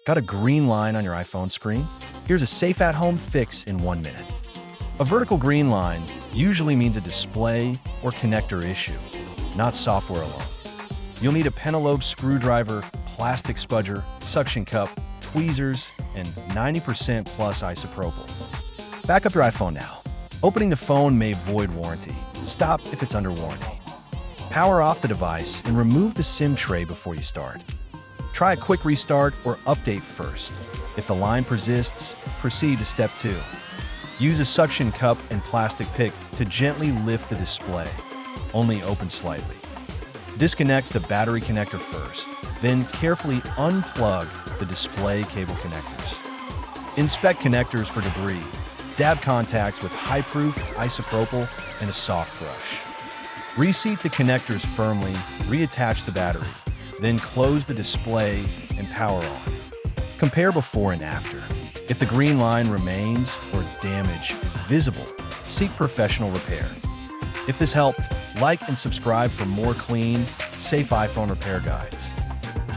Got a green line on your iPhone screen? Here's a safe at-home fix in 1 minute. A vertical green line usually means a display or connector issue, not software alone. You'll need a pentalobe screwdriver, plastic spudger, suction cup, tweezers, and 90% plus isopropyl. Back up your iPhone now. Opening the phone may void warranty. Stop if it's under warranty. Power off the device and remove the SIM tray before you start. Try a quick restart or update first. If the line persists, proceed to step 2. Use a suction cup and plastic pick to gently lift the display, only open slightly. Disconnect the battery connector first, then carefully unplug the display cable connectors. Inspect connectors for debris. Dab contacts with high-proof isopropyl and a soft brush. Reseat the connectors firmly, reattach the battery, then close the display and power on. Compare before and after. If the green line remains or damage is visible, seek professional repair. If this helped, like and subscribe for more clean, safe iPhone repair guides.